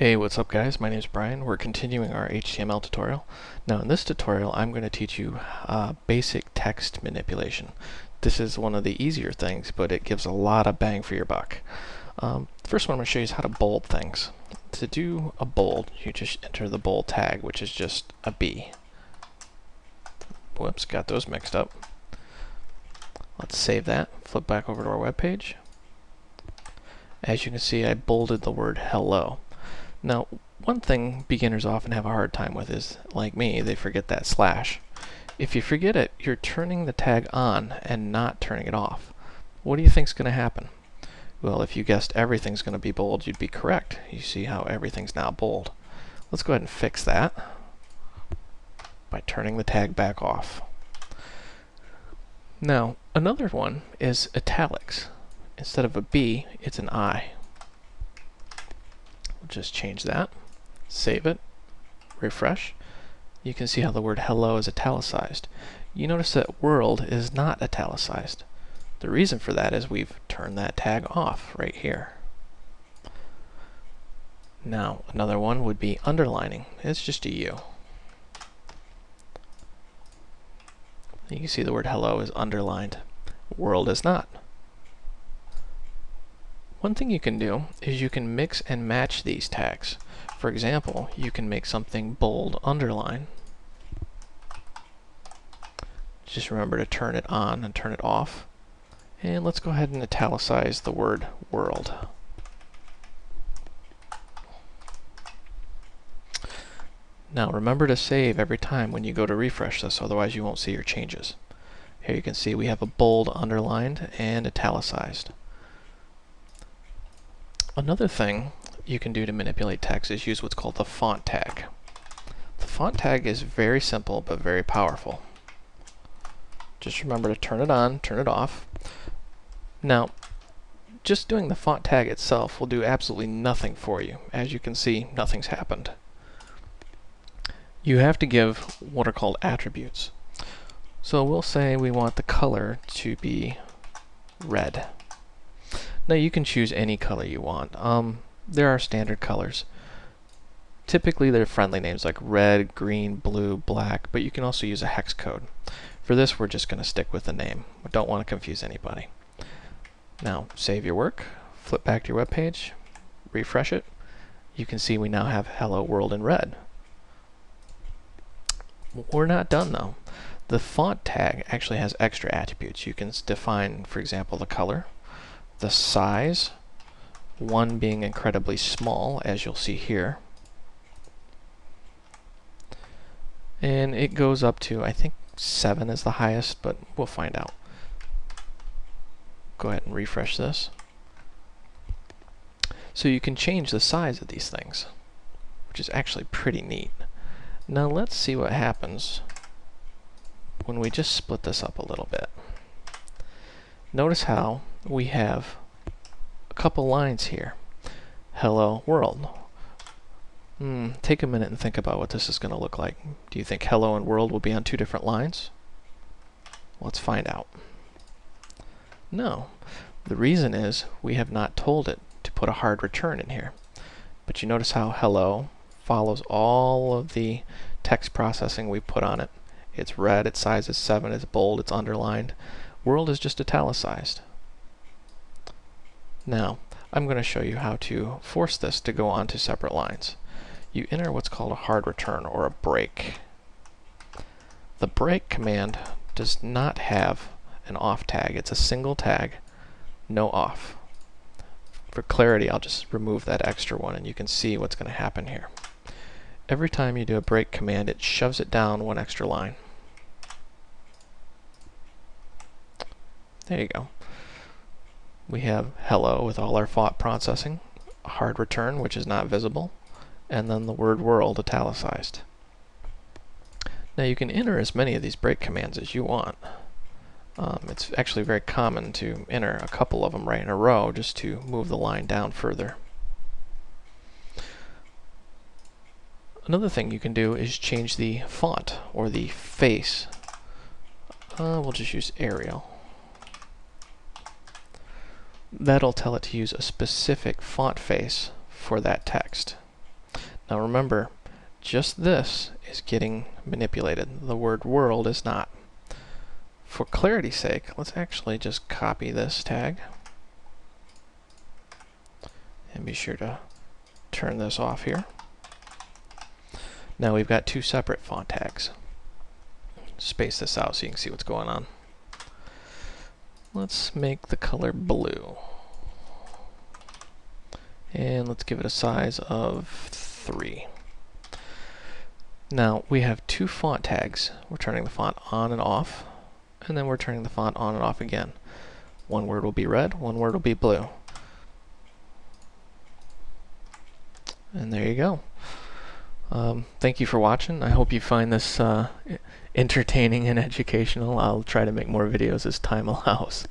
Hey, what's up guys? My name is Brian. We're continuing our HTML tutorial. Now in this tutorial I'm going to teach you basic text manipulation. This is one of the easier things, but it gives a lot of bang for your buck. First one I'm going to show you is how to bold things. To do a bold, you just enter the bold tag, which is just a B. Whoops, got those mixed up. Let's save that, flip back over to our web page. As you can see, I bolded the word hello. Now, one thing beginners often have a hard time with is, like me, they forget that slash. If you forget it, you're turning the tag on and not turning it off. What do you think is going to happen? Well, if you guessed everything's going to be bold, you'd be correct. You see how everything's now bold. Let's go ahead and fix that by turning the tag back off. Now, another one is italics. Instead of a B, it's an I. Just change that, save it, refresh. You can see how the word hello is italicized. You notice that world is not italicized. The reason for that is we've turned that tag off right here. Now another one would be underlining. It's just a U. You can see the word hello is underlined. World is not. One thing you can do is you can mix and match these tags. For example, you can make something bold underline. Just remember to turn it on and turn it off. And let's go ahead and italicize the word world. Now remember to save every time when you go to refresh this, otherwise you won't see your changes. Here you can see we have a bold underlined and italicized. Another thing you can do to manipulate text is use what's called the font tag. The font tag is very simple but very powerful. Just remember to turn it on, turn it off. Now, just doing the font tag itself will do absolutely nothing for you. As you can see, nothing's happened. You have to give what are called attributes. So we'll say we want the color to be red. Now you can choose any color you want. There are standard colors. Typically they're friendly names like red, green, blue, black, but you can also use a hex code. For this we're just going to stick with the name. We don't want to confuse anybody. Now save your work, flip back to your web page, refresh it. You can see we now have hello world in red. We're not done though. The font tag actually has extra attributes. You can define, for example, the color, the size, one being incredibly small, as you'll see here. And it goes up to, I think 7 is the highest, but we'll find out. Go ahead and refresh this. So you can change the size of these things, which is actually pretty neat. Now let's see what happens when we just split this up a little bit. Notice how we have a couple lines here. Hello world. Take a minute and think about what this is going to look like. Do you think hello and world will be on two different lines? Let's find out. No. The reason is we have not told it to put a hard return in here. But you notice how hello follows all of the text processing we put on it. It's red, its size is 7, it's bold, it's underlined. World is just italicized. Now, I'm going to show you how to force this to go onto separate lines. You enter what's called a hard return or a break. The break command does not have an off tag. It's a single tag, no off. For clarity, I'll just remove that extra one and you can see what's going to happen here. Every time you do a break command, it shoves it down one extra line. There you go. We have hello with all our font processing, a hard return which is not visible, and then the word world italicized. Now you can enter as many of these break commands as you want. It's actually very common to enter a couple of them right in a row just to move the line down further. Another thing you can do is change the font or the face. We'll just use Arial. That'll tell it to use a specific font face for that text. Now remember, just this is getting manipulated. The word world is not. For clarity's sake, let's actually just copy this tag. And be sure to turn this off here. Now we've got two separate font tags. Space this out so you can see what's going on. Let's make the color blue. And let's give it a size of 3. Now we have two font tags. We're turning the font on and off, and then we're turning the font on and off again. One word will be red, one word will be blue. And there you go. Thank you for watching. I hope you find this entertaining and educational. I'll try to make more videos as time allows.